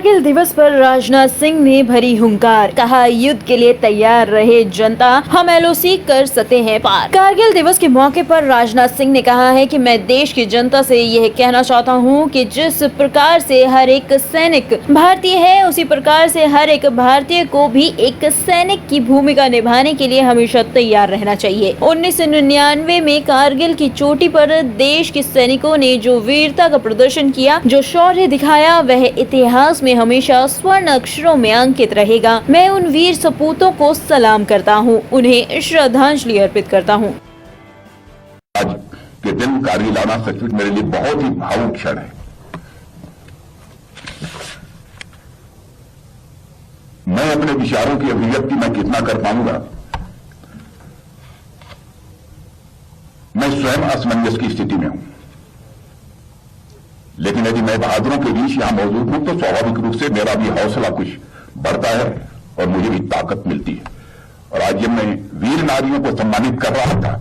कारगिल दिवस पर राजनाथ सिंह ने भरी हुंकार, कहा युद्ध के लिए तैयार रहे जनता, हम एलओसी कर सकते हैं पार। कारगिल दिवस के मौके पर राजनाथ सिंह ने कहा है कि मैं देश की जनता से यह कहना चाहता हूं कि जिस प्रकार से हर एक सैनिक भारतीय है, उसी प्रकार से हर एक भारतीय को भी एक सैनिक की भूमिका निभाने के लिए हमेशा तैयार रहना चाहिए। 1999 में कारगिल की चोटी पर देश के सैनिकों ने जो वीरता का प्रदर्शन किया, जो शौर्य दिखाया, वह इतिहास में हमेशा स्वर्ण अक्षरों में अंकित रहेगा। मैं उन वीर सपूतों को सलाम करता हूं, उन्हें श्रद्धांजलि अर्पित करता हूं। आज के दिन कारगिल आना सचमुच मेरे लिए बहुत ही भावुक क्षण है। मैं अपने विचारों की अभिव्यक्ति मैं कितना कर पाऊंगा, मैं स्वयं असमंजस की स्थिति में हूं। लेकिन यदि मैं बहादुरों के बीच यहां मौजूद हूं तो स्वाभाविक रूप से मेरा भी हौसला कुछ बढ़ता है और मुझे भी ताकत मिलती है। और आज जब मैं वीर नारियों को सम्मानित कर रहा था,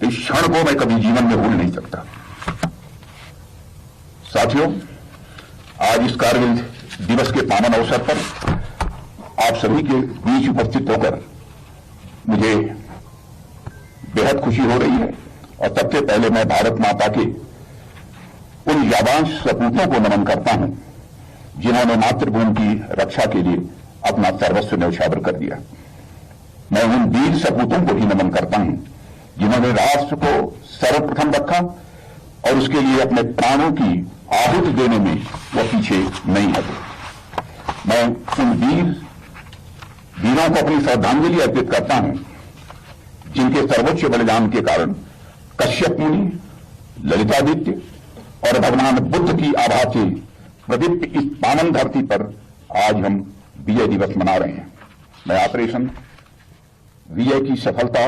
इस क्षण को मैं कभी जीवन में भूल नहीं सकता। साथियों, आज इस कारगिल दिवस के पावन अवसर पर आप सभी के बीच उपस्थित होकर मुझे बेहद खुशी हो रही है। और सबसे पहले मैं भारत माता के उन जाबांज सपूतों को नमन करता हूं जिन्होंने मातृभूमि की रक्षा के लिए अपना सर्वस्व न्यौछावर कर दिया। मैं उन वीर सपूतों को भी नमन करता हूं जिन्होंने राष्ट्र को सर्वप्रथम रखा और उसके लिए अपने प्राणों की आहुति देने में वो पीछे नहीं हटे। मैं उन वीरों को अपनी श्रद्धांजलि अर्पित करता हूं जिनके सर्वोच्च बलिदान के कारण कश्यप मुनि, ललितादित्य और भगवान बुद्ध की आभा से प्रदीप्त इस पावन धरती पर आज हम विजय दिवस मना रहे हैं। मैं ऑपरेशन विजय की सफलता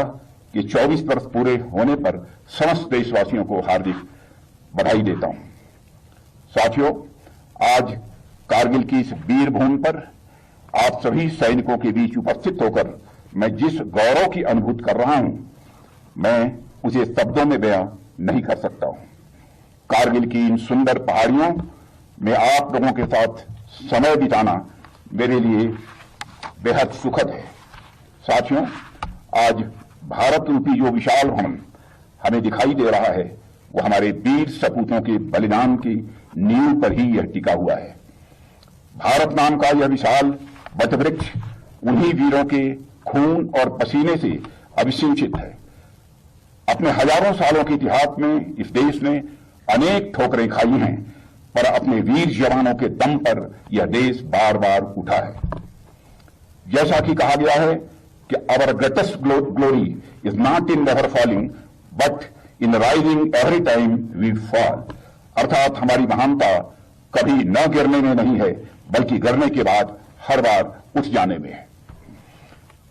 के 24 वर्ष पूरे होने पर समस्त देशवासियों को हार्दिक बधाई देता हूं। साथियों, आज कारगिल की इस वीर भूमि पर आप सभी सैनिकों के बीच उपस्थित होकर मैं जिस गौरव की अनुभूति कर रहा हूं, मैं उसे शब्दों में बयां नहीं कर सकता हूं। कारगिल की इन सुंदर पहाड़ियों में आप लोगों के साथ समय बिताना मेरे लिए बेहद सुखद है। साथियों, आज भारत रूपी जो विशाल भवन हमें दिखाई दे रहा है, वो हमारे वीर सपूतों के बलिदान की नींव पर ही यह टिका हुआ है। भारत नाम का यह विशाल वटवृक्ष उन्हीं वीरों के खून और पसीने से अभिसिंचित है। अपने हजारों सालों के इतिहास में इस देश ने अनेक ठोकरें खाई हैं, पर अपने वीर जवानों के दम पर यह देश बार बार उठा है। जैसा कि कहा गया है कि our greatest glory is not in never falling but in rising every time we fall. अर्थात हमारी महानता कभी न गिरने में नहीं है, बल्कि गिरने के बाद हर बार उठ जाने में है।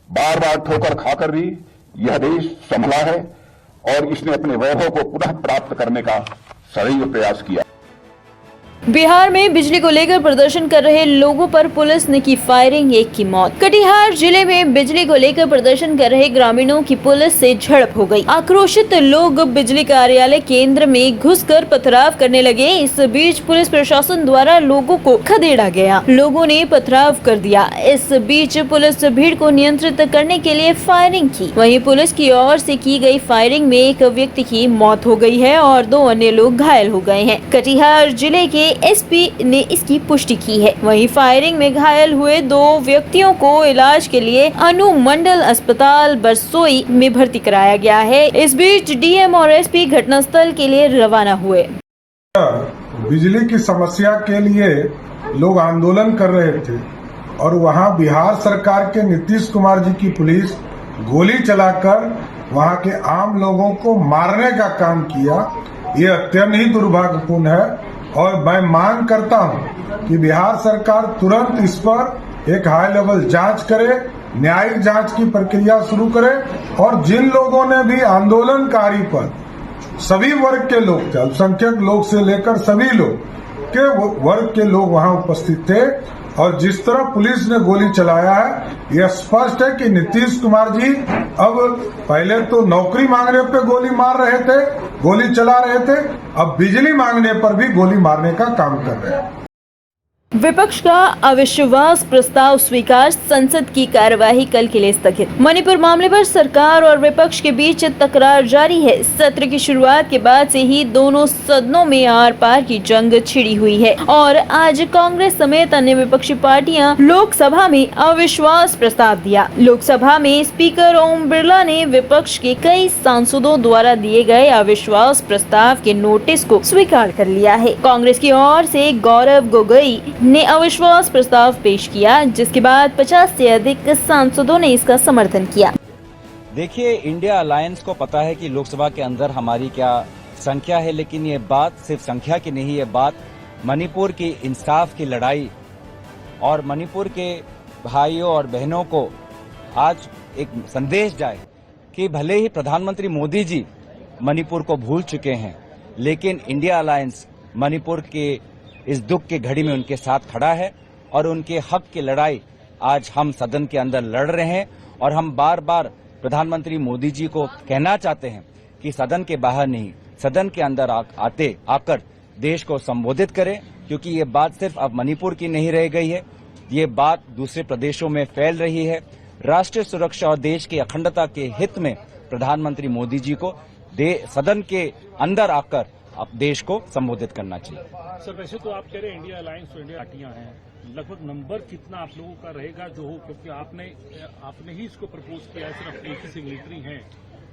बार बार ठोकर खाकर भी यह देश संभला है और इसने अपने वैभव को पुनः प्राप्त करने का सदैव प्रयास किया। बिहार में बिजली को लेकर प्रदर्शन कर रहे लोगों पर पुलिस ने की फायरिंग, एक की मौत। कटिहार जिले में बिजली को लेकर प्रदर्शन कर रहे ग्रामीणों की पुलिस से झड़प हो गई। आक्रोशित लोग बिजली कार्यालय केंद्र में घुसकर पथराव करने लगे। इस बीच पुलिस प्रशासन द्वारा लोगों को खदेड़ा गया, लोगों ने पथराव कर दिया। इस बीच पुलिस भीड़ को नियंत्रित करने के लिए फायरिंग की। वहीं पुलिस की ओर से की गई फायरिंग में एक व्यक्ति की मौत हो गई है और 2 अन्य लोग घायल हो गए हैं। कटिहार जिले के एसपी ने इसकी पुष्टि की है। वहीं फायरिंग में घायल हुए 2 व्यक्तियों को इलाज के लिए अनुमंडल अस्पताल बरसोई में भर्ती कराया गया है। इस बीच डीएम और एसपी घटनास्थल के लिए रवाना हुए। बिजली की समस्या के लिए लोग आंदोलन कर रहे थे और वहां बिहार सरकार के नीतीश कुमार जी की पुलिस गोली चलाकर वहां के आम लोगों को मारने का काम किया। ये अत्यंत ही दुर्भाग्यपूर्ण है और मैं मांग करता हूं कि बिहार सरकार तुरंत इस पर एक हाई लेवल जांच करे, न्यायिक जांच की प्रक्रिया शुरू करे और जिन लोगों ने भी आंदोलनकारी पर, सभी वर्ग के लोग थे, अल्पसंख्यक लोग से लेकर सभी लोग के वर्ग के लोग वहां उपस्थित थे और जिस तरह पुलिस ने गोली चलाया है, यह स्पष्ट है कि नीतीश कुमार जी अब पहले तो नौकरी मांगने पे गोली मार रहे थे गोली चला रहे थे, अब बिजली मांगने पर भी गोली मारने का काम कर रहे हैं। विपक्ष का अविश्वास प्रस्ताव स्वीकार, संसद की कार्यवाही कल के लिए स्थगित। मणिपुर मामले पर सरकार और विपक्ष के बीच तकरार जारी है। सत्र की शुरुआत के बाद से ही दोनों सदनों में आर पार की जंग छिड़ी हुई है और आज कांग्रेस समेत अन्य विपक्षी पार्टियां लोकसभा में अविश्वास प्रस्ताव दिया। लोकसभा में स्पीकर ओम बिरला ने विपक्ष के कई सांसदों द्वारा दिए गए अविश्वास प्रस्ताव के नोटिस को स्वीकार कर लिया है। कांग्रेस की ओर से गौरव गोगोई ने अविश्वास प्रस्ताव पेश किया, जिसके बाद 50 से अधिक सांसदों ने इसका समर्थन किया। देखिए, इंडिया अलायंस को पता है कि लोकसभा के अंदर हमारी क्या संख्या है, लेकिन ये बात सिर्फ संख्या की नहीं, ये बात मणिपुर की इंसाफ की लड़ाई और मणिपुर के भाइयों और बहनों को आज एक संदेश जाए कि भले ही प्रधानमंत्री मोदी जी मणिपुर को भूल चुके हैं, लेकिन इंडिया अलायंस मणिपुर के इस दुख की घड़ी में उनके साथ खड़ा है और उनके हक की लड़ाई आज हम सदन के अंदर लड़ रहे हैं। और हम बार बार प्रधानमंत्री मोदी जी को कहना चाहते हैं कि सदन के बाहर नहीं, सदन के अंदर आकर देश को संबोधित करें, क्योंकि ये बात सिर्फ अब मणिपुर की नहीं रह गई है, ये बात दूसरे प्रदेशों में फैल रही है। राष्ट्रीय सुरक्षा और देश की अखंडता के हित में प्रधानमंत्री मोदी जी को सदन के अंदर आकर अब देश को संबोधित करना चाहिए। सर, वैसे तो आप कह रहे हैं इंडिया अलायंस तो इंडिया पार्टियां हैं, लगभग नंबर कितना आप लोगों का रहेगा जो हो, क्योंकि आपने ही इसको प्रपोज किया है, सिर्फ एक ही सिग्नेटरी हैं,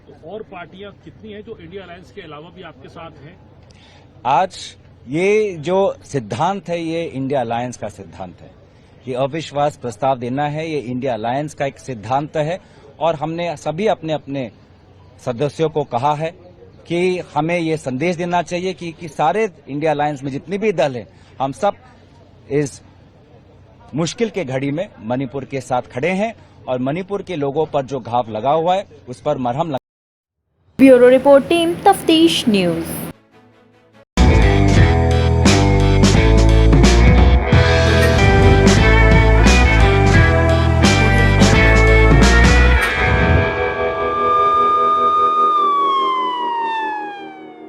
तो और पार्टियां कितनी हैं जो इंडिया अलायंस के अलावा भी आपके साथ हैं? आज ये जो सिद्धांत है, ये इंडिया अलायंस का सिद्धांत है। ये अविश्वास प्रस्ताव देना है, ये इंडिया अलायंस का एक सिद्धांत है और हमने सभी अपने अपने सदस्यों को कहा है कि हमें ये संदेश देना चाहिए कि सारे इंडिया अलायंस में जितने भी दल हैं, हम सब इस मुश्किल के घड़ी में मणिपुर के साथ खड़े हैं और मणिपुर के लोगों पर जो घाव लगा हुआ है उस पर मरहम लगा। ब्यूरो रिपोर्ट, टीम तफ्तीश न्यूज।